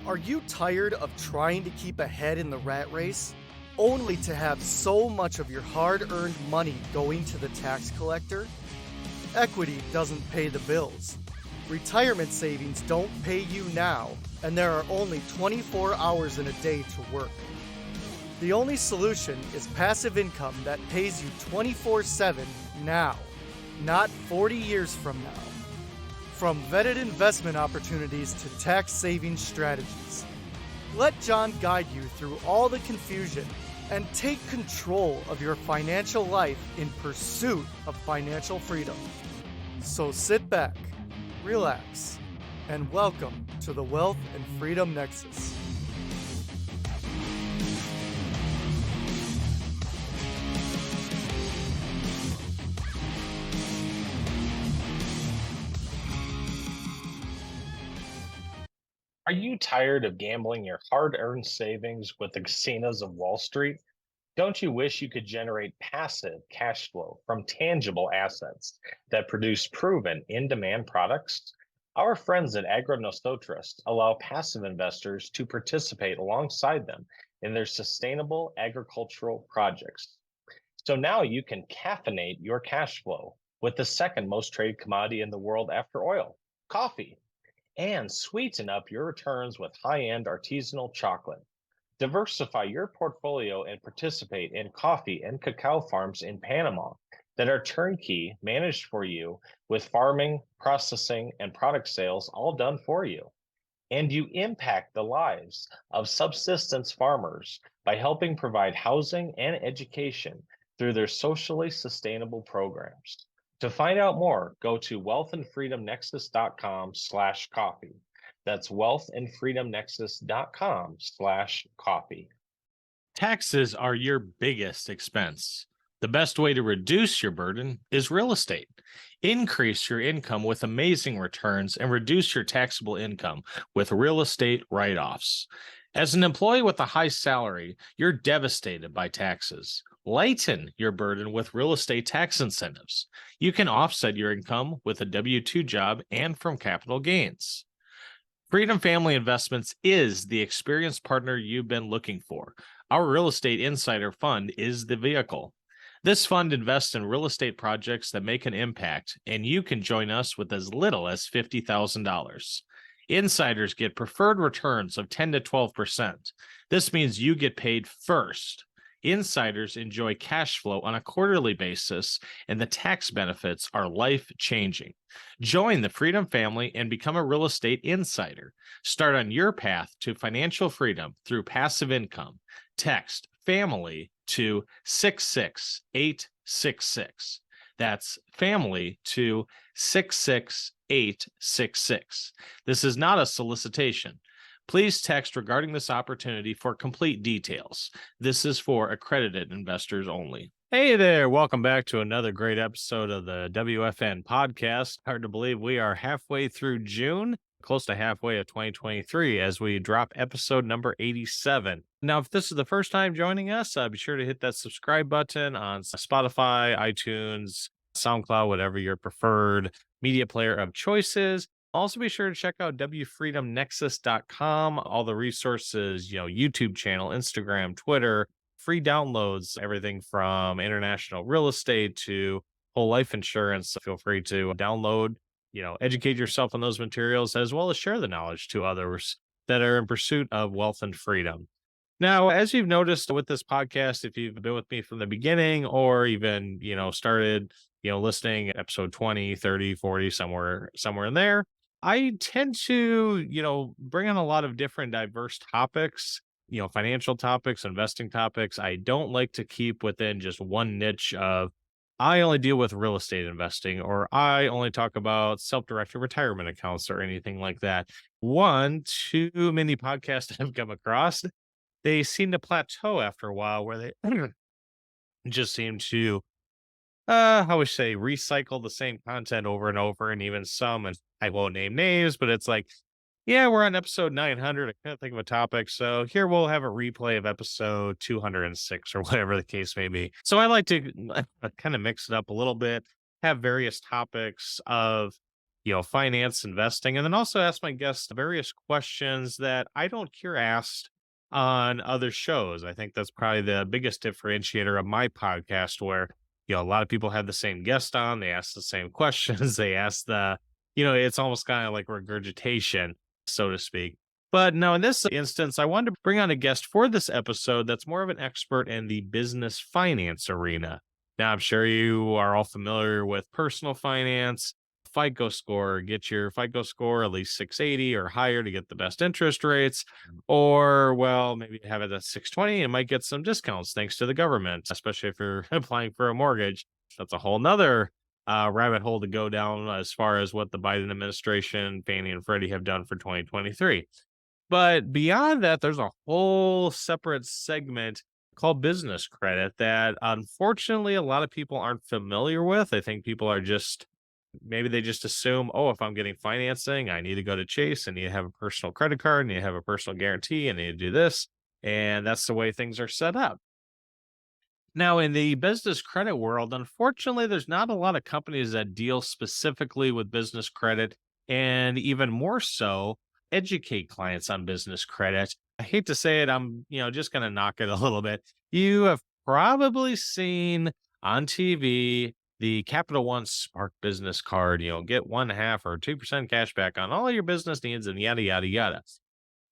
Are you tired of trying to keep ahead in the rat race, only to have so much of your hard-earned money going to the tax collector? Equity doesn't pay the bills. Retirement savings don't pay you now, and there are only 24 hours in a day to work. The only solution is passive income that pays you 24/7 now, not 40 years from now. From vetted investment opportunities to tax savings strategies, let John guide you through all the confusion and take control of your financial life in pursuit of financial freedom. So sit back, relax, and welcome to the Wealth and Freedom Nexus. Are you tired of gambling your hard-earned savings with the casinos of Wall Street? Don't you wish you could generate passive cash flow from tangible assets that produce proven in-demand products? Our friends at Agronosotros allow passive investors to participate alongside them in their sustainable agricultural projects. So now you can caffeinate your cash flow with the second most traded commodity in the world after oil, coffee, and sweeten up your returns with high-end artisanal chocolate. Diversify your portfolio and participate in coffee and cacao farms in Panama that are turnkey, managed for you, with farming, processing, and product sales all done for you. And you impact the lives of subsistence farmers by helping provide housing and education through their socially sustainable programs. To find out more, go to wealthandfreedomnexus.com/coffee. That's wealthandfreedomnexus.com/coffee. Taxes are your biggest expense. The best way to reduce your burden is real estate. Increase your income with amazing returns and reduce your taxable income with real estate write-offs. As an employee with a high salary, you're devastated by taxes. Lighten your burden with real estate tax incentives. You can offset your income with a W-2 job and from capital gains. Freedom Family Investments is the experienced partner you've been looking for. Our Real Estate Insider Fund is the vehicle. This fund invests in real estate projects that make an impact, and you can join us with as little as $50,000. Insiders get preferred returns of 10 to 12%. This means you get paid first. Insiders enjoy cash flow on a quarterly basis, and the tax benefits are life-changing. Join the Freedom Family and become a real estate insider. Start on your path to financial freedom through passive income. Text FAMILY to 66866. That's FAMILY to 66866. This is not a solicitation. Please text regarding this opportunity for complete details. This is for accredited investors only. Hey there, welcome back to another great episode of the WFN podcast. Hard to believe we are halfway through June, close to halfway of 2023 as we drop episode number 87. Now, if this is the first time joining us, be sure to hit that subscribe button on Spotify, iTunes, SoundCloud, whatever your preferred media player of choice is. Also, be sure to check out WFreedomNexus.com, all the resources, YouTube channel, Instagram, Twitter, free downloads, everything from international real estate to whole life insurance. Feel free to download, educate yourself on those materials, as well as share the knowledge to others that are in pursuit of wealth and freedom. Now, as you've noticed with this podcast, if you've been with me from the beginning or even, started, listening at episode 20, 30, 40, somewhere in there, I tend to, bring on a lot of different diverse topics, financial topics, investing topics. I don't like to keep within just one niche of, I only deal with real estate investing, or I only talk about self-directed retirement accounts or anything like that. Too many podcasts I've come across, they seem to plateau after a while where they just seem to recycle the same content over and over, and even some, and I won't name names, but it's like, yeah, we're on episode 900. I can't think of a topic. So here we'll have a replay of episode 206 or whatever the case may be. So I like to kind of mix it up a little bit, have various topics of, finance, investing, and then also ask my guests various questions that I don't hear asked on other shows. I think that's probably the biggest differentiator of my podcast, where, a lot of people have the same guest on, they ask the same questions, they ask it's almost kind of like regurgitation, so to speak. But no, in this instance, I wanted to bring on a guest for this episode that's more of an expert in the business finance arena. Now, I'm sure you are all familiar with personal finance, FICO score. Get your FICO score at least 680 or higher to get the best interest rates. Or, well, maybe have it at 620 and might get some discounts thanks to the government, especially if you're applying for a mortgage. That's a whole nother rabbit hole to go down as far as what the Biden administration, Fannie and Freddie have done for 2023. But beyond that, there's a whole separate segment called business credit that unfortunately a lot of people aren't familiar with. I think people are maybe they just assume, oh, if I'm getting financing, I need to go to Chase, I need to have a personal credit card, I need to have a personal guarantee, I need to do this. And that's the way things are set up. Now, in the business credit world, unfortunately, there's not a lot of companies that deal specifically with business credit, and even more so, educate clients on business credit. I hate to say it, I'm just going to knock it a little bit. You have probably seen on TV the Capital One Spark Business Card, get 1.5 or 2% cash back on all your business needs and yada, yada, yada.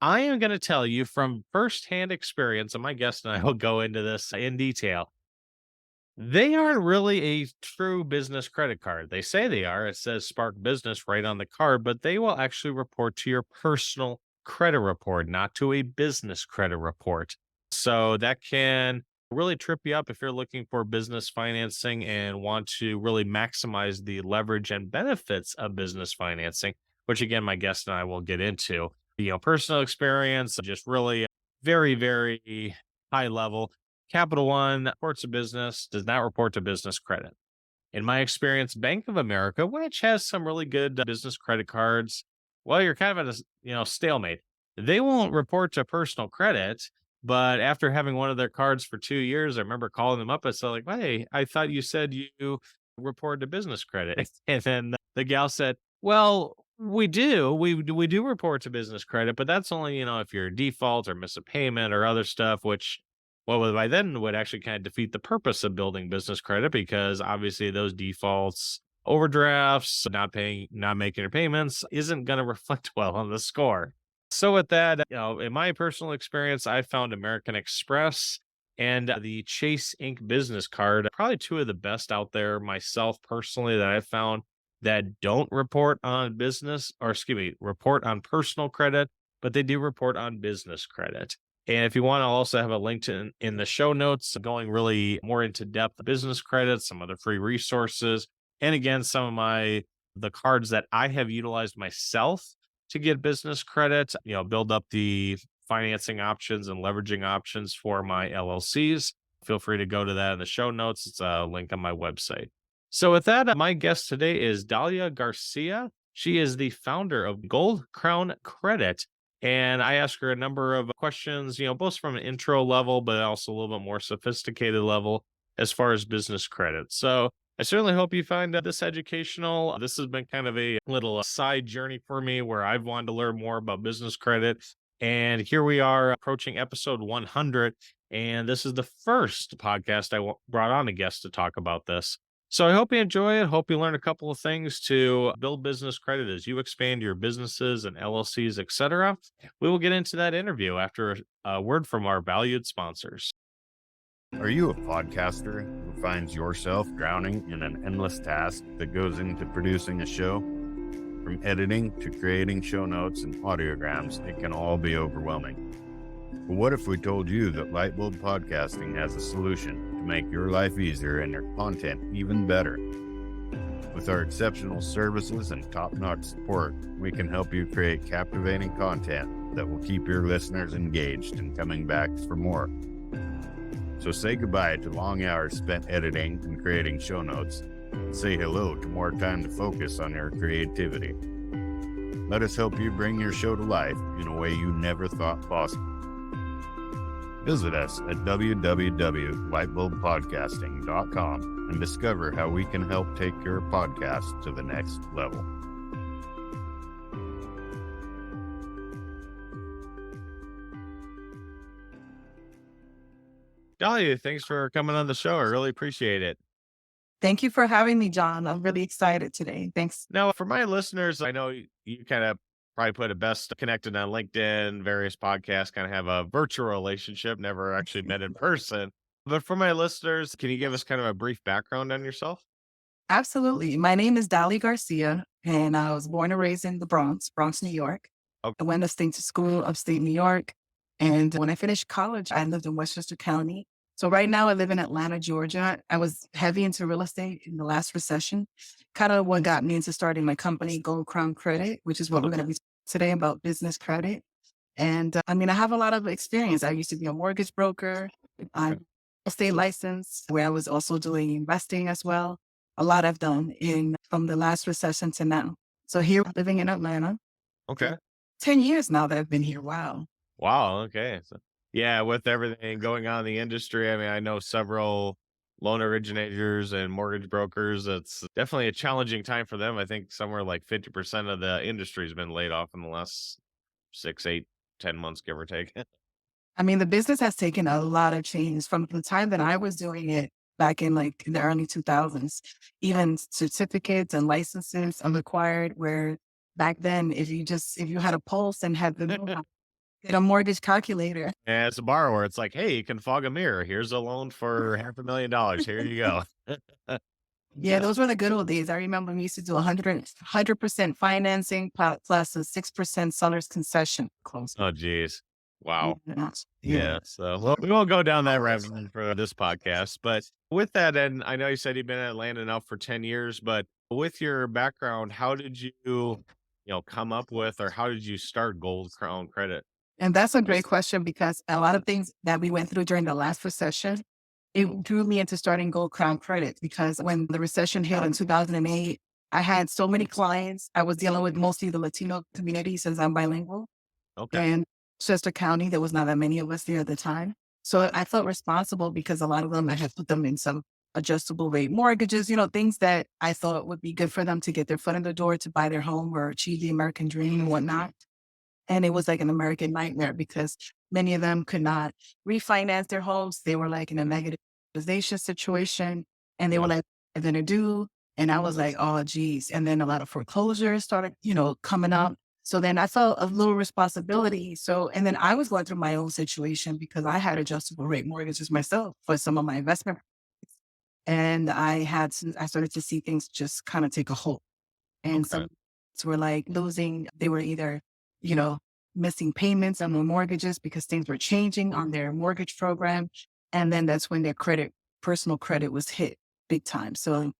I am going to tell you from firsthand experience, and my guest and I will go into this in detail. They aren't really a true business credit card. They say they are. It says Spark Business right on the card, but they will actually report to your personal credit report, not to a business credit report. So that can really trip you up if you're looking for business financing and want to really maximize the leverage and benefits of business financing, which again, my guest and I will get into. Personal experience, just really very, very high level. Capital One reports to business, does not report to business credit. In my experience, Bank of America, which has some really good business credit cards, well, you're kind of at a stalemate. They won't report to personal credit, but after having one of their cards for 2 years, I remember calling them up. I said, hey, I thought you said you reported to business credit. And then the gal said, well, we do. We do report to business credit, but that's only, if you're default or miss a payment or other stuff, which, well, by then would actually kind of defeat the purpose of building business credit, because obviously those defaults, overdrafts, not making your payments isn't going to reflect well on the score. So with that, in my personal experience, I found American Express and the Chase Inc. business card, probably two of the best out there myself personally that I've found that don't report on report on personal credit, but they do report on business credit. And if you want, I'll also have a link in the show notes going really more into depth business credit, some other free resources. And again, some of the cards that I have utilized myself to get business credit, build up the financing options and leveraging options for my LLCs. Feel free to go to that in the show notes. It's a link on my website. So with that, my guest today is Dalle Garcia. She is the founder of Gold Crown Credit. And I asked her a number of questions, both from an intro level, but also a little bit more sophisticated level as far as business credit. So I certainly hope you find this educational. This has been kind of a little side journey for me where I've wanted to learn more about business credit. And here we are approaching episode 100. And this is the first podcast I brought on a guest to talk about this. So I hope you enjoy it. Hope you learn a couple of things to build business credit as you expand your businesses and LLCs, etc. We will get into that interview after a word from our valued sponsors. Are you a podcaster who finds yourself drowning in an endless task that goes into producing a show? From editing to creating show notes and audiograms, it can all be overwhelming. But what if we told you that Lightbulb Podcasting has a solution to make your life easier and your content even better? With our exceptional services and top-notch support, we can help you create captivating content that will keep your listeners engaged and coming back for more. So say goodbye to long hours spent editing and creating show notes. Say hello to more time to focus on your creativity. Let us help you bring your show to life in a way you never thought possible. Visit us at www.lightbulbpodcasting.com and discover how we can help take your podcast to the next level. Dahlia, thanks for coming on the show. I really appreciate it. Thank you for having me, John. I'm really excited today. Thanks. Now, for my listeners, I know you kind of probably put it best connected on LinkedIn, various podcasts, kind of have a virtual relationship, never actually met in person. But for my listeners, can you give us kind of a brief background on yourself? Absolutely. My name is Dalle Garcia, and I was born and raised in the Bronx, New York. Okay. I went to school, upstate New York. And when I finished college, I lived in Westchester County. So right now I live in Atlanta, Georgia. I was heavy into real estate in the last recession. Kind of what got me into starting my company, Gold Crown Credit, which is what we're going to be today about business credit. And I mean, I have a lot of experience. I used to be a mortgage broker, I'm real estate license, where I was also doing investing as well. A lot I've done from the last recession to now. So here living in Atlanta, Okay. 10 years now that I've been here. Wow. Wow. Okay. So, yeah, with everything going on in the industry, I mean, I know several loan originators and mortgage brokers. It's definitely a challenging time for them. I think somewhere like 50% of the industry has been laid off in the last 6, 8, 10 months, give or take. I mean, the business has taken a lot of change from the time that I was doing it back in like the early 2000s. Even certificates and licenses are required, where back then, if you had a pulse and had get a mortgage calculator. And as a borrower, it's like, hey, you can fog a mirror. Here's a loan for $500,000. Here you go. Yeah, those were the good old days. I remember we used to do 100% financing plus a 6% seller's concession close. Oh, geez. Wow. Yeah. Yeah. So well, we won't go down that rabbit hole for this podcast. But with that, and I know you said you've been at Atlanta now for 10 years, but with your background, how did you come up with, or how did you start Gold Crown Credit? And that's a great question, because a lot of things that we went through during the last recession, it drew me into starting Gold Crown Credit, because when the recession hit in 2008, I had so many clients. I was dealing with mostly the Latino community since I'm bilingual. Okay. And Chester County, there was not that many of us there at the time. So I felt responsible, because a lot of them, I had put them in some adjustable rate mortgages, things that I thought would be good for them to get their foot in the door to buy their home or achieve the American dream and whatnot. And it was like an American nightmare, because many of them could not refinance their homes. They were like in a negativization situation, and they were like, what are they going to do? And I was like, oh, geez. And then a lot of foreclosures started, coming up. So then I felt a little responsibility. And then I was going through my own situation, because I had adjustable rate mortgages myself for some of my investment. And I started to see things just kind of take a hold. And some were like they were either, missing payments on their mortgages because things were changing on their mortgage program. And then that's when their personal credit was hit big time. So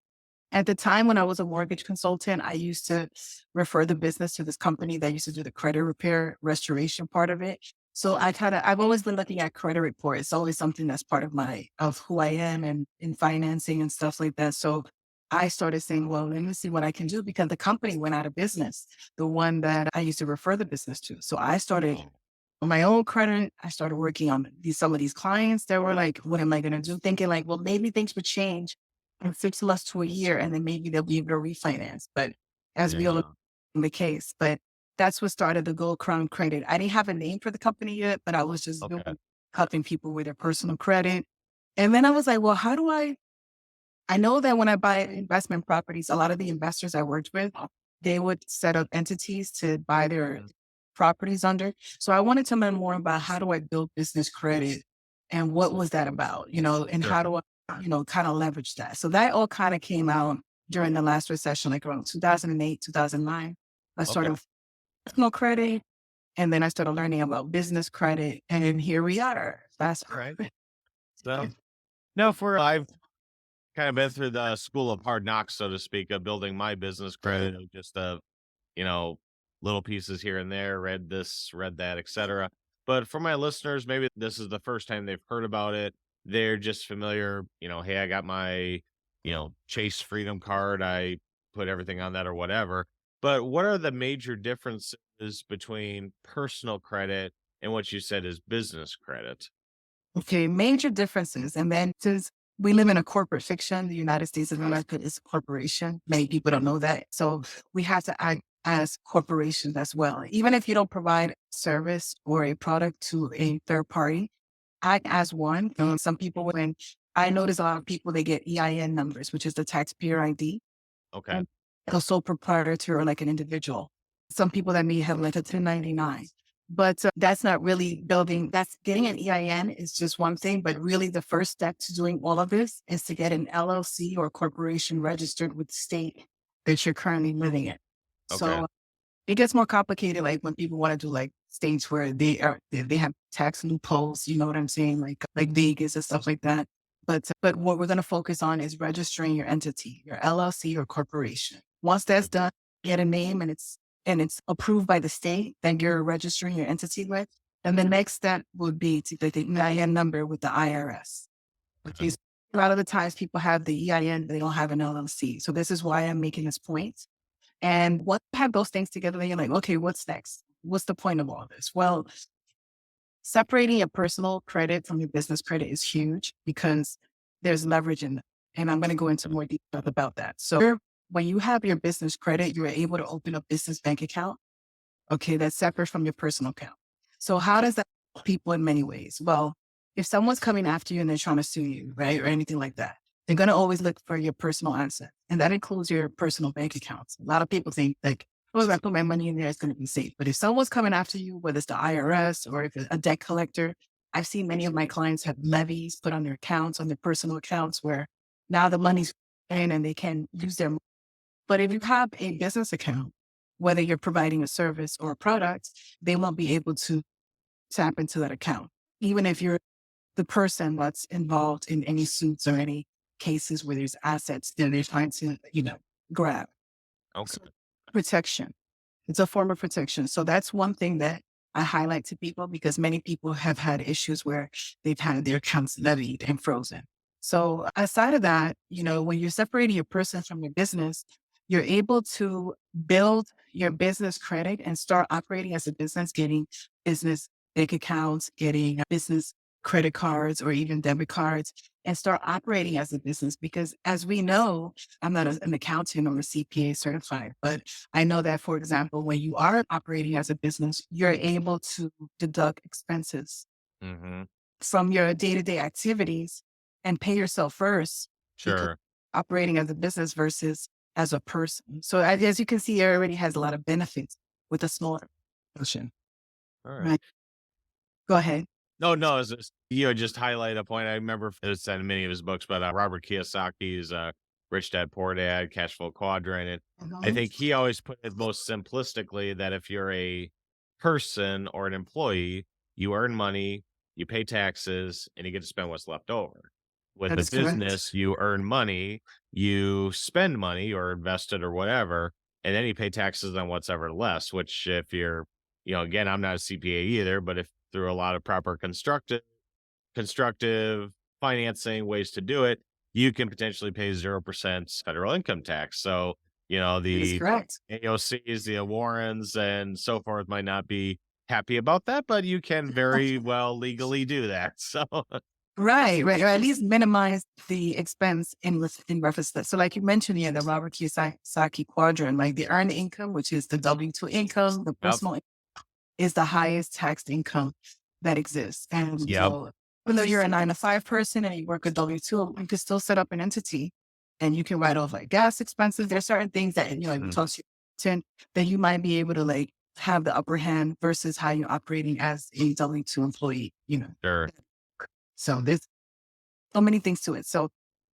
at the time when I was a mortgage consultant, I used to refer the business to this company that used to do the credit repair restoration part of it. So I've always been looking at credit report. It's always something that's part of who I am and in financing and stuff like that. So I started saying, well, let me see what I can do, because the company went out of business, the one that I used to refer the business to. So I started on my own credit. I started working on some of these clients that were like, what am I going to do? Thinking like, well, maybe things would change in 6 months to a year, and then maybe they'll be able to refinance. But as we all know, in the case, but that's what started the Gold Crown Credit. I didn't have a name for the company yet, but I was just helping people with their personal credit. And then I was like, well, how do I know that when I buy investment properties, a lot of the investors I worked with, they would set up entities to buy their properties under. So I wanted to learn more about how do I build business credit, and what was that about, and how do I, kind of leverage that. So that all kind of came out during the last recession, like around 2008, 2009. I started personal credit, and then I started learning about business credit, and here we are. That's right. So now I've kind of been through the school of hard knocks, so to speak, of building my business credit, of just little pieces here and there, read this, read that, etc. But for my listeners, maybe this is the first time they've heard about it. They're just familiar, hey, I got my, Chase Freedom card. I put everything on that or whatever. But what are the major differences between personal credit and what you said is business credit? Okay, major differences. And then since we live in a corporate fiction, the United States of America is a corporation. Many people don't know that. So we have to act as corporations as well. Even if you don't provide service or a product to a third party, I as one. Some people, when I notice a lot of people, they get EIN numbers, which is the taxpayer ID, Okay. and a sole proprietor or like an individual. Some people that may have like a 1099, but that's not really building. That's getting an EIN is just one thing, but really the first step to doing all of this is to get an LLC or corporation registered with the state that you're currently living in. Okay. So it gets more complicated, like when people want to do like states where they have tax loopholes, you know what I'm saying, like Vegas and stuff like that. But what we're going to focus on is registering your entity, your LLC or corporation. Once that's done, get a name and it's approved by the state that you're registering your entity with. And the next step would be to get the EIN number with the IRS. Which is a lot of the times people have the EIN, they don't have an LLC. So this is why I'm making this point. And once you have those things together, then you're like, okay, what's next? What's the point of all this? Well, separating your personal credit from your business credit is huge because there's leverage in it. And I'm going to go into more detail about that. So when you have your business credit, you're able to open a business bank account. Okay, that's separate from your personal account. So how does that help people in many ways? Well, if someone's coming after you and they're trying to sue you, right, or anything like that, they're going to always look for your personal asset. And that includes your personal bank accounts. A lot of people think like, oh, if I put my money in there, it's going to be safe. But if someone's coming after you, whether it's the IRS or if it's a debt collector, I've seen many of my clients have levies put on their accounts, on their personal accounts, where now the money's in and they can use their money. But if you have a business account, whether you're providing a service or a product, they won't be able to tap into that account. Even if you're the person that's involved in any suits or any cases where there's assets that they're trying to, grab. Okay. So protection. It's a form of protection. So that's one thing that I highlight to people because many people have had issues where they've had their accounts levied and frozen. So aside of that, when you're separating your person from your business, you're able to build your business credit and start operating as a business, getting business bank accounts, getting business credit cards or even debit cards, and start operating as a business. Because as we know, I'm not an accountant or a CPA certified, but I know that, for example, when you are operating as a business, you're able to deduct expenses from your day-to-day activities and pay yourself first. Sure. Operating as a business versus as a person. So as you can see, it already has a lot of benefits with a smaller portion. All right. Right. Go ahead. No, it's just, just highlight a point. I remember it's in many of his books, but Robert Kiyosaki's Rich Dad Poor Dad, Cash Flow Quadrant. And I think he always put it most simplistically that if you're a person or an employee, you earn money, you pay taxes, and you get to spend what's left over. With That a is correct. business, you earn money, you spend money or invest it or whatever, and then you pay taxes on what's ever less, which if you're, again, I'm not a CPA either, but if through a lot of proper constructive financing ways to do it, you can potentially pay 0% federal income tax. So, That is the correct. AOCs, the Warrens, and so forth might not be happy about that, but you can very well legally do that. So, Right. Or at least minimize the expense in reference to that. So like you mentioned, the Robert Kiyosaki quadrant, like the earned income, which is the W-2 income, the personal income is the highest taxed income that exists. And so even though you're a 9-to-5 person and you work a W-2, you can still set up an entity and you can write off like gas expenses. There's certain things that, it talks to that you might be able to like have the upper hand versus how you're operating as a W-2 employee, sure. So there's so many things to it. So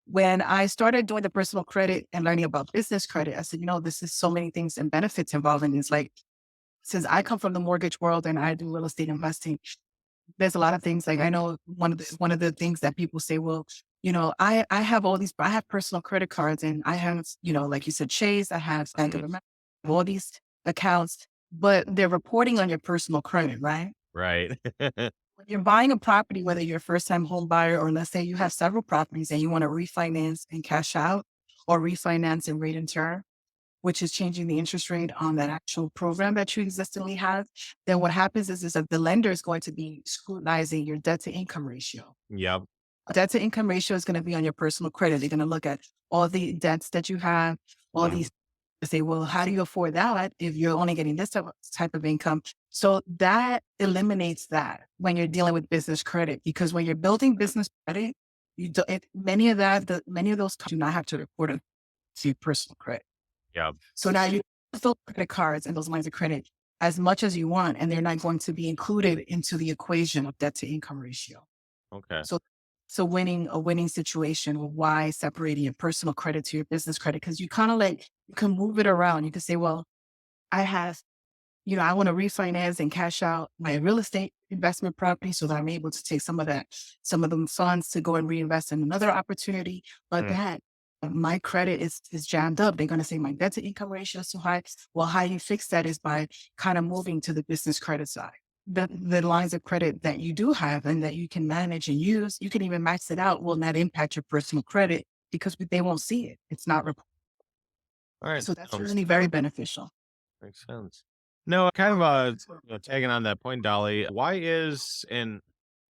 when I started doing the personal credit and learning about business credit, I said, this is so many things and benefits involved in this. Like, since I come from the mortgage world and I do real estate investing, there's a lot of things. Like I know one of the things that people say, well, I have I have personal credit cards and I have, like you said, Chase, I have Bank of America, all these accounts, but they're reporting on your personal credit, right? Right. When you're buying a property, whether you're a first-time home buyer or let's say you have several properties and you want to refinance and cash out or refinance and rate and term, which is changing the interest rate on that actual program that you existingly have, then what happens is that the lender is going to be scrutinizing your debt to income ratio. Yep. Debt to income ratio is going to be on your personal credit. They're going to look at all the debts that you have, all these to say, well, how do you afford that if you're only getting this type of income? So that eliminates that when you're dealing with business credit, because when you're building business credit, many of those do not have to report it to your personal credit. Yeah. So now you fill credit cards and those lines of credit as much as you want, and they're not going to be included into the equation of debt to income ratio. Okay. So a winning situation of why separating your personal credit to your business credit, because you kind of you can move it around. You can say, well, I want to refinance and cash out my real estate investment property so that I'm able to take some of them funds to go and reinvest in another opportunity. But that my credit is jammed up. They're going to say my debt to income ratio is too high. Well, how you fix that is by kind of moving to the business credit side. The lines of credit that you do have and that you can manage and use, you can even max it out, will not impact your personal credit because they won't see it. It's not reported. All right. So that's really very beneficial. Makes sense. No, kind of tagging on that point, Dolly, why is, and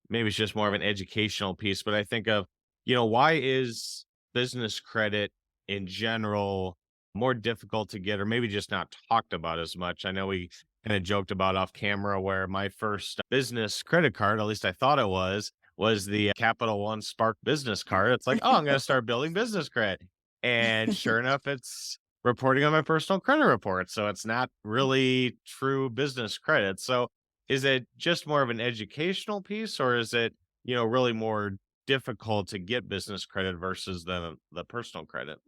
maybe it's just more of an educational piece, but I think of, why is business credit in general more difficult to get, or maybe just not talked about as much? I know we kind of joked about off camera where my first business credit card, at least I thought it was the Capital One Spark business card. It's like, oh, I'm going to start building business credit. And sure enough, it's reporting on my personal credit report. So it's not really true business credit. So is it just more of an educational piece, or is it, really more difficult to get business credit versus the personal credit?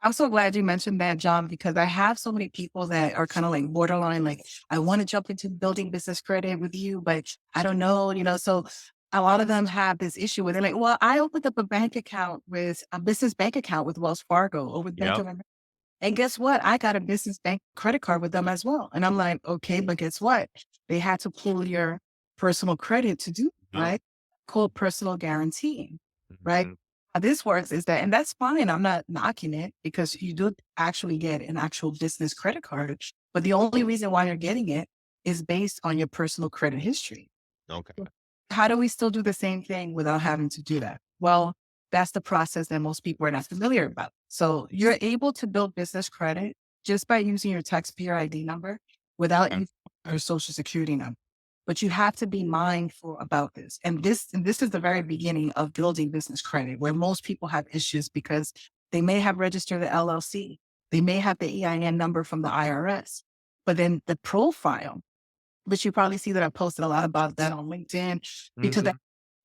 I'm so glad you mentioned that, John, because I have so many people that are kind of like borderline, like, I want to jump into building business credit with you, but I don't know, so a lot of them have this issue with it. Like, well, I opened up a business bank account with Wells Fargo or with Bank of America. And guess what? I got a business bank credit card with them as well. And I'm like, okay, but guess what? They had to pull your personal credit to do, right? Called personal guarantee, right? How this works is that, and that's fine. I'm not knocking it because you do actually get an actual business credit card. But the only reason why you're getting it is based on your personal credit history. Okay. How do we still do the same thing without having to do that? Well, that's the process that most people are not familiar about. So you're able to build business credit just by using your taxpayer ID number without using your social security number. But you have to be mindful about this. And this is the very beginning of building business credit, where most people have issues because they may have registered the LLC. They may have the EIN number from the IRS, but then the profile, which you probably see that I posted a lot about that on LinkedIn because I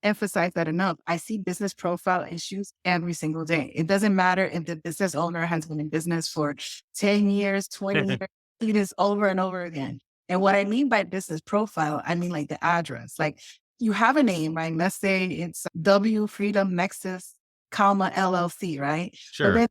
emphasize that enough. I see business profile issues every single day. It doesn't matter if the business owner has been in business for 10 years, 20 years, it is over and over again. And what I mean by business profile, I mean like the address. Like you have a name, right? Let's say it's W Freedom Nexus, LLC, right? Sure. But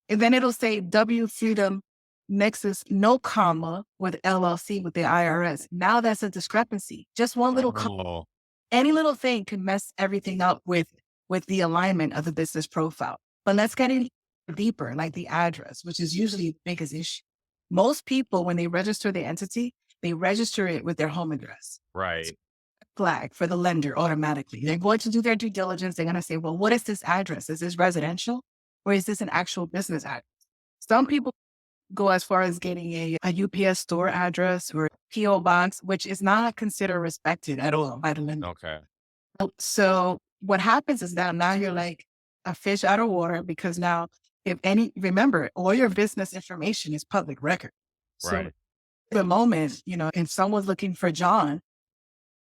then it'll say W Freedom Nexus, no comma, with LLC with the IRS. Now that's a discrepancy. Just one little comma. Any little thing can mess everything up with the alignment of the business profile. But let's get in deeper, like the address, which is usually the biggest issue. Most people, when they register the entity, they register it with their home address. Right. Flag for the lender automatically. They're going to do their due diligence. They're going to say, well, what is this address? Is this residential or is this an actual business address? Some people go as far as getting a UPS store address or PO box, which is not considered respected at all by the lender. Okay. So what happens is that now you're like a fish out of water, because now remember, all your business information is public record. Right. So the moment, and someone's looking for John,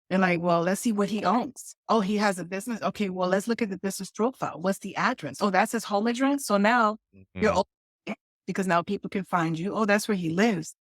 they're like, well, let's see what he owns. Oh, he has a business. Okay, well, let's look at the business profile. What's the address? Oh, that's his home address. So now you're because now people can find you. Oh, that's where he lives.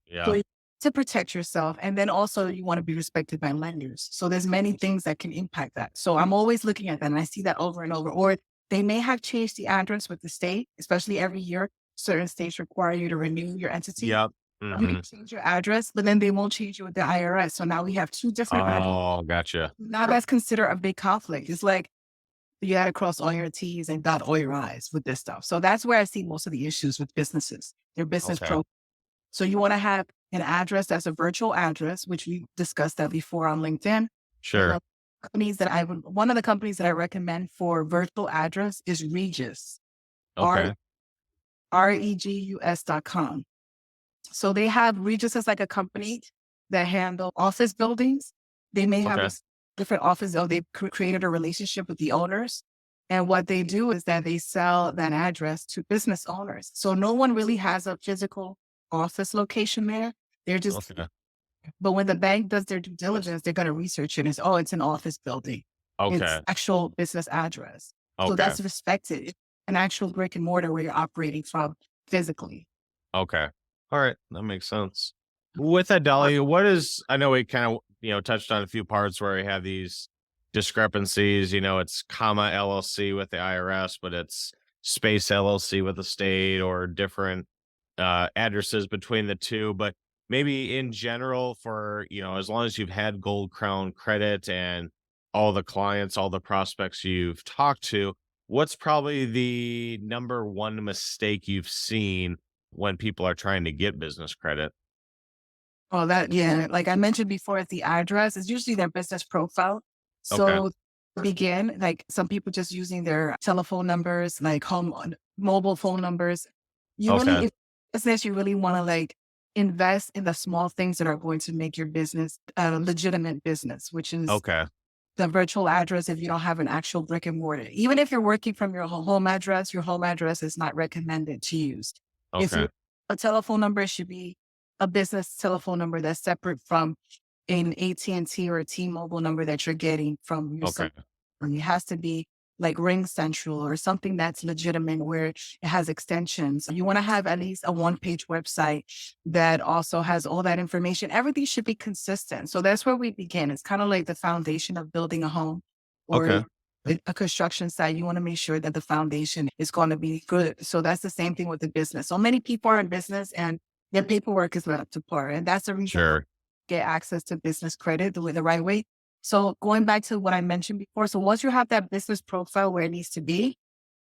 Yeah. So to protect yourself. And then also you want to be respected by lenders. So there's many things that can impact that. So I'm always looking at that, and I see that over and over. Or they may have changed the address with the state, especially every year. Certain states require you to renew your entity. Yep. You can change your address, but then they won't change you with the IRS. So now we have two different addresses. Oh, gotcha. Now that's considered a big conflict. It's like you got to cross all your T's and dot all your I's with this stuff. So that's where I see most of the issues with businesses, their business profile. So you want to have an address that's a virtual address, which we discussed that before on LinkedIn. Sure. One of the companies that I recommend for virtual address is Regus. Okay. Regus.com. So they have Regus as like a company that handle office buildings. They may have Okay. different offices, or they've created a relationship with the owners. And what they do is that they sell that address to business owners. So no one really has a physical office location there. They're just, Okay. but when the bank does their due diligence, they're going to research it. It's an office building. It's Okay. actual business address. So Okay. that's respected. It's an actual brick and mortar where you're operating from physically. Okay. All right. That makes sense. With that, Dalle, I know we kind of, touched on a few parts where we have these discrepancies, it's comma LLC with the IRS, but it's space LLC with the state, or different addresses between the two. But maybe in general, for, as long as you've had Gold Crown credit and all the clients, all the prospects you've talked to, what's probably the number one mistake you've seen when people are trying to get business credit? Oh, like I mentioned before, it's the address. It's usually their business profile. Okay. So begin, like some people just using their telephone numbers, like mobile phone numbers. Okay. If business, you really want to like invest in the small things that are going to make your business a legitimate business, which is Okay. the virtual address. If you don't have an actual brick and mortar, even if you're working from your home address is not recommended to use. If Okay. a telephone number should be a business telephone number that's separate from an AT&T or a T-Mobile number that you're getting from your Okay. it has to be like Ring Central or something that's legitimate where it has extensions. You want to have at least a one-page website that also has all that information. Everything should be consistent. So that's where we begin. It's kind of like the foundation of building a home or Okay. a construction site. You want to make sure that the foundation is going to be good. So that's the same thing with the business. So many people are in business and their paperwork is not up to par. And that's the reason Sure. get access to business credit the right way. So going back to what I mentioned before, so once you have that business profile where it needs to be,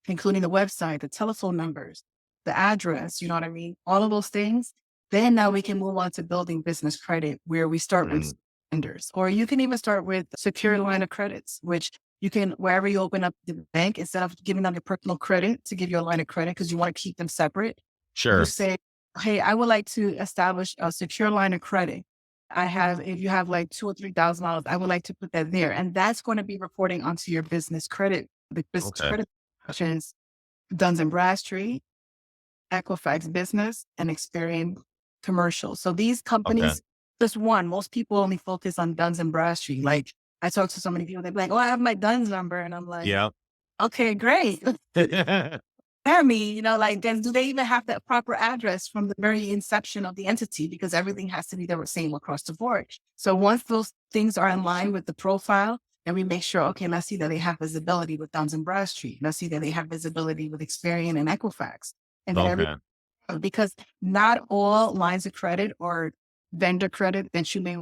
including the website, the telephone numbers, the address, you know what I mean? All of those things, then now we can move on to building business credit where we start with vendors, or you can even start with secure line of credits, which you can, wherever you open up the bank, instead of giving them your personal credit to give you a line of credit, because you want to keep them separate. Sure. You say, hey, I would like to establish a secure line of credit. If you have like $2,000 or $3,000, I would like to put that there. And that's going to be reporting onto your business credit. The business credit is Duns and Bradstreet, Equifax Business, and Experion Commercial. So these companies, just one, most people only focus on Duns and Bradstreet. Like I talk to so many people, they're like, oh, I have my Duns number. And I'm like, Yeah. okay, great. Then do they even have that proper address from the very inception of the entity? Because everything has to be the same across the board. So once those things are in line with the profile, then we make sure, okay, let's see that they have visibility with Duns and Bradstreet. Let's see that they have visibility with Experian and Equifax. And then because not all lines of credit or vendor credit that you may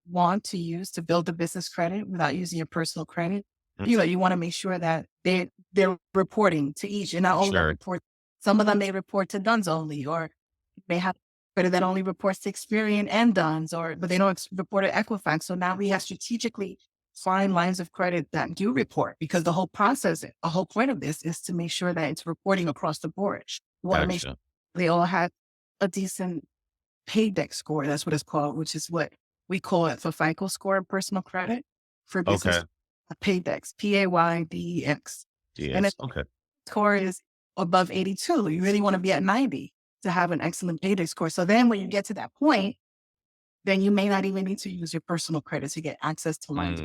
want to use to build a business credit without using your personal credit, you want to make sure that they're reporting to each, and not only report. Some of them may report to Duns only, or may have credit that only reports to Experian and Duns, but they don't report to Equifax. So now we have strategically find lines of credit that do report, because the whole point of this is to make sure that it's reporting across the board. You want to make sure they all have a decent Paydex score. That's what it's called, which is what we call it for FICO score and personal credit for business. Paydex, Paydex. And if score is above 82, you really want to be at 90 to have an excellent Paydex score. So then when you get to that point, then you may not even need to use your personal credit to get access to lines.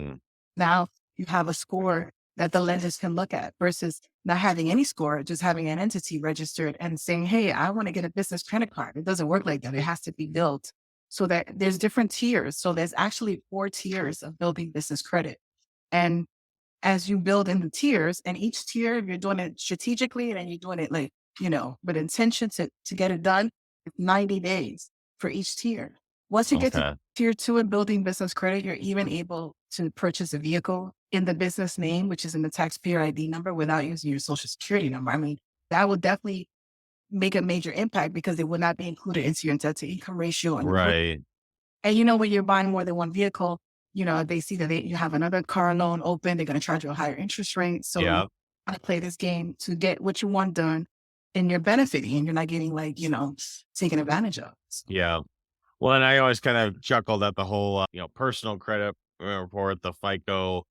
Now you have a score that the lenders can look at versus not having any score, just having an entity registered and saying, hey, I want to get a business credit card. It doesn't work like that. It has to be built so that there's different tiers. So there's actually 4 tiers of building business credit. And as you build in the tiers, and each tier, if you're doing it strategically and you're doing it with intention to get it done, it's 90 days for each tier. Once you get to tier 2 in building business credit, you're even able to purchase a vehicle in the business name, which is in the taxpayer ID number, without using your social security number. I mean, that would definitely make a major impact because it would not be included into your debt to income ratio. And when you're buying more than one vehicle, they see that you have another car loan open, they're going to charge you a higher interest rate. So you want to play this game to get what you want done and you're benefiting and you're not getting like, taken advantage of. So, Yeah. Well, and I always kind of chuckled at the whole, personal credit report, the FICO,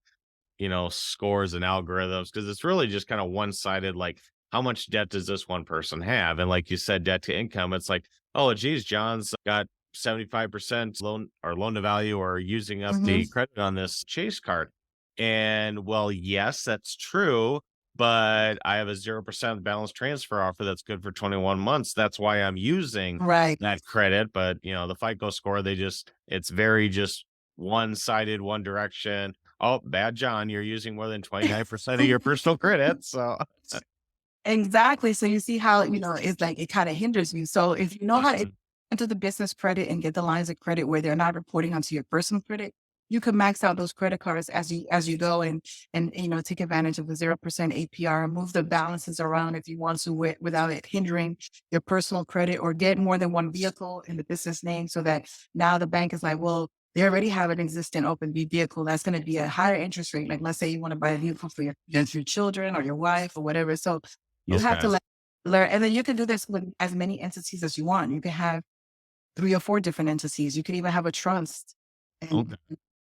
scores and algorithms, because it's really just kind of one-sided. Like, how much debt does this one person have? And like you said, debt to income, it's like, oh, geez, John's got 75% loan to value, or using up the credit on this Chase card. And well, yes, that's true, but I have a 0% balance transfer offer that's good for 21 months. That's why I'm using right. that credit. But the FICO score, it's very just one-sided, one direction. Oh, bad John, you're using more than 29% of your personal credit. So Exactly. So you see how, it's like it kind of hinders you. So if you know how to enter the business credit and get the lines of credit where they're not reporting onto your personal credit, you can max out those credit cards as you go and take advantage of the 0% APR, move the balances around if you want to without it hindering your personal credit, or get more than one vehicle in the business name so that now the bank is like, well, they already have an existing open vehicle that's going to be a higher interest rate. Like, let's say you want to buy a vehicle for your children or your wife or whatever. So you have to learn, and then you can do this with as many entities as you want. You can have 3 or 4 different entities. You can even have a trust and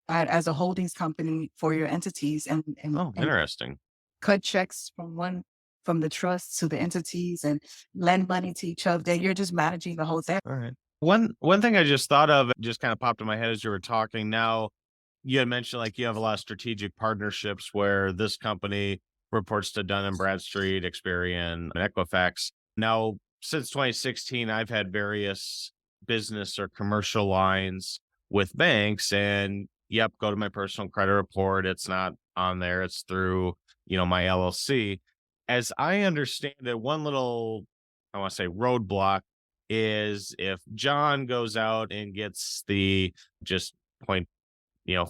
as a holdings company for your entities, and interesting. Cut checks from the trust to the entities and lend money to each other. You're just managing the whole thing. All right. One thing I just thought of, just kind of popped in my head as you were talking. Now, you had mentioned like you have a lot of strategic partnerships where this company reports to Dun and Bradstreet, Experion, and Equifax. Now, since 2016, I've had various business or commercial lines with banks, and go to my personal credit report. It's not on there. It's through, my LLC. As I understand it, one little, I want to say, roadblock is if John goes out and gets the, just point,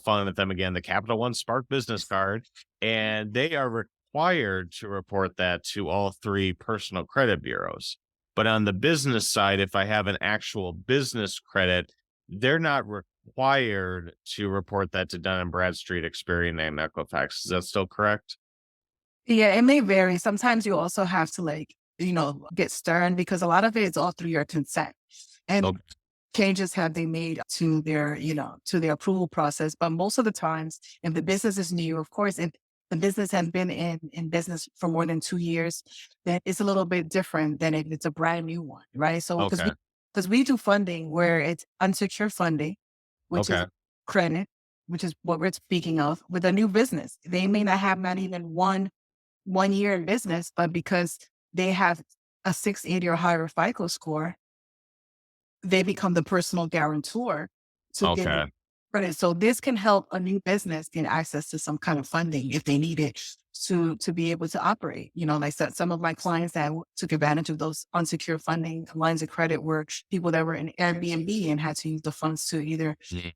fun at them again, the Capital One Spark business card, and they are required to report that to all 3 personal credit bureaus. But on the business side, if I have an actual business credit, they're not required to report that to Dun & Bradstreet, Experian, and Equifax. Is that still correct? Yeah, it may vary. Sometimes you also have to get stern, because a lot of it is all through your consent. And changes have they made to their, to their approval process. But most of the times, if the business is new, of course, if the business has been in business for more than 2 years, then it's a little bit different than if it's a brand new one, right? So because we do funding where it's unsecured funding, which is credit, which is what we're speaking of, with a new business. They may not have not even one year in business, but because they have a 680 or higher FICO score, they become the personal guarantor to get credit. So this can help a new business get access to some kind of funding if they need it to be able to operate. Like I said, some of my clients that took advantage of those unsecured funding lines of credit were people that were in Airbnb and had to use the funds to either do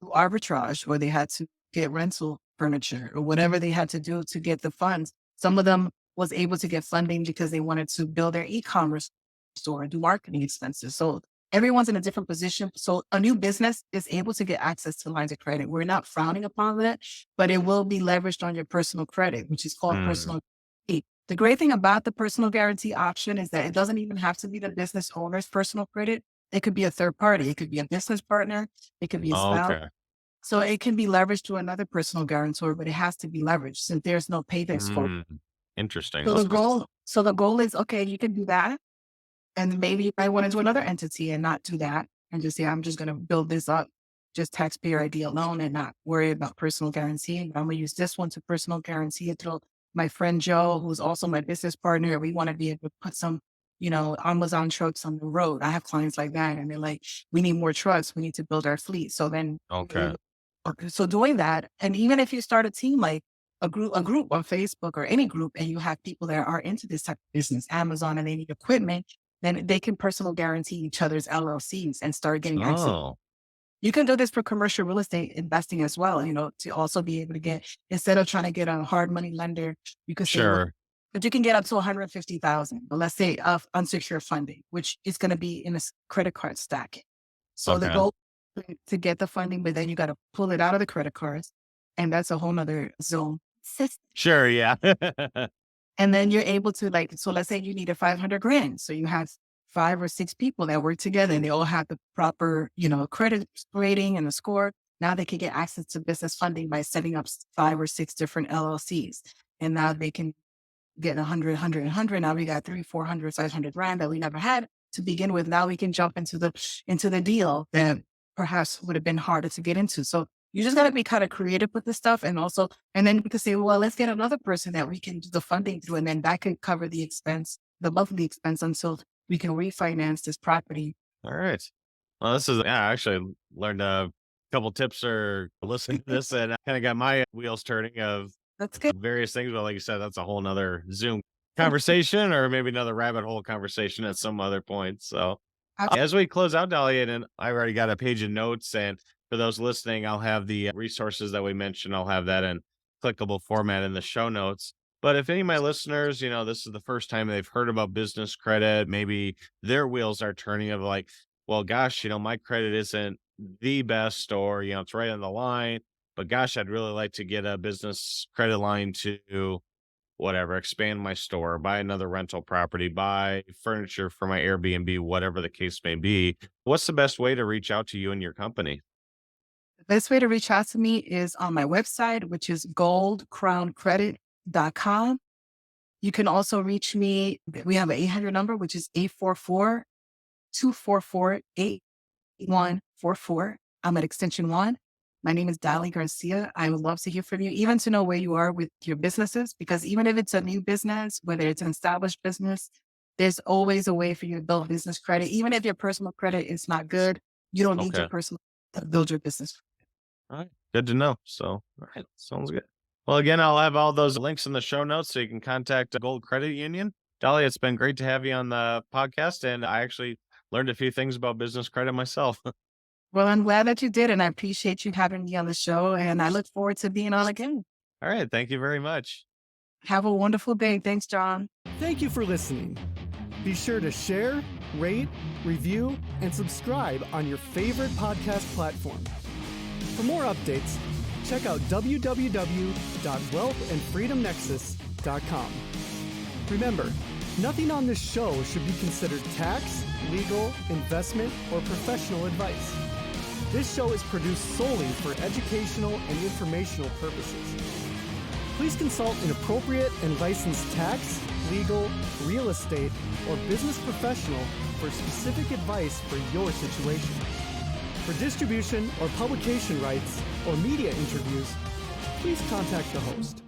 arbitrage, or they had to get rental furniture, or whatever they had to do to get the funds. Some of them was able to get funding because they wanted to build their e-commerce store and do marketing expenses. So everyone's in a different position. So a new business is able to get access to lines of credit. We're not frowning upon that, but it will be leveraged on your personal credit, which is called personal guarantee. The great thing about the personal guarantee option is that it doesn't even have to be the business owner's personal credit. It could be a third party. It could be a business partner. It could be a spouse. So it can be leveraged to another personal guarantor, but it has to be leveraged since there's no Paydex Score. Interesting. So the goal is, okay, you can do that. And maybe you might want to do another entity and not do that, and just say, I'm just going to build this up, just taxpayer ID alone, and not worry about personal guarantee. And I'm going to use this one to personal guarantee it to my friend Joe, who's also my business partner. We want to be able to put some, Amazon trucks on the road. I have clients like that, and they're like, we need more trucks. We need to build our fleet. So then, so doing that, and even if you start a team like a group on Facebook or any group, and you have people that are into this type of business, Amazon, and they need equipment, then they can personal guarantee each other's LLCs and start getting access. You can do this for commercial real estate investing as well, to also be able to get, instead of trying to get a hard money lender, you can say, well, but you can get up to 150,000, but let's say of unsecured funding, which is going to be in a credit card stack. So the goal is to get the funding, but then you got to pull it out of the credit cards. And that's a whole nother zone. Sure. Yeah. And then you're able to so let's say you needed 500 grand. So you have 5 or 6 people that work together and they all have the proper, credit rating and the score. Now they can get access to business funding by setting up 5 or 6 different LLCs. And now they can get 100, 100, 100. Now we got 300, 400, 500 grand that we never had to begin with. Now we can jump into the deal that perhaps would have been harder to get into. So you just got to be kind of creative with this stuff. And then we can say, well, let's get another person that we can do the funding through. And then that could cover the monthly expense until we can refinance this property. All right. Well, I actually learned a couple tips or listening to this and I kind of got my wheels turning of That's good. various things. But like you said, that's a whole nother Zoom conversation or maybe another rabbit hole conversation at some other point. So as we close out, Dalle, and I already got a page of notes, and for those listening, I'll have the resources that we mentioned. I'll have that in clickable format in the show notes. But if any of my listeners, this is the first time they've heard about business credit, maybe their wheels are turning of like, well, gosh, my credit isn't the best, or, it's right on the line, but gosh, I'd really like to get a business credit line to whatever, expand my store, buy another rental property, buy furniture for my Airbnb, whatever the case may be. What's the best way to reach out to you and your company? The best way to reach out to me is on my website, which is goldcrowncredit.com. You can also reach me. We have an 800 number, which is 844-244-8144. I'm at extension 1. My name is Dalle Garcia. I would love to hear from you, even to know where you are with your businesses, because even if it's a new business, whether it's an established business, there's always a way for you to build business credit. Even if your personal credit is not good, you don't need your personal to build your business. All right. Good to know. So, all right. Sounds good. Well, again, I'll have all those links in the show notes so you can contact Gold Credit Union. Dalle, it's been great to have you on the podcast. And I actually learned a few things about business credit myself. Well, I'm glad that you did. And I appreciate you having me on the show. And I look forward to being on again. All right. Thank you very much. Have a wonderful day. Thanks, John. Thank you for listening. Be sure to share, rate, review, and subscribe on your favorite podcast platform. For more updates, check out www.wealthandfreedomnexus.com. Remember, nothing on this show should be considered tax, legal, investment, or professional advice. This show is produced solely for educational and informational purposes. Please consult an appropriate and licensed tax, legal, real estate, or business professional for specific advice for your situation. For distribution or publication rights or media interviews, please contact the host.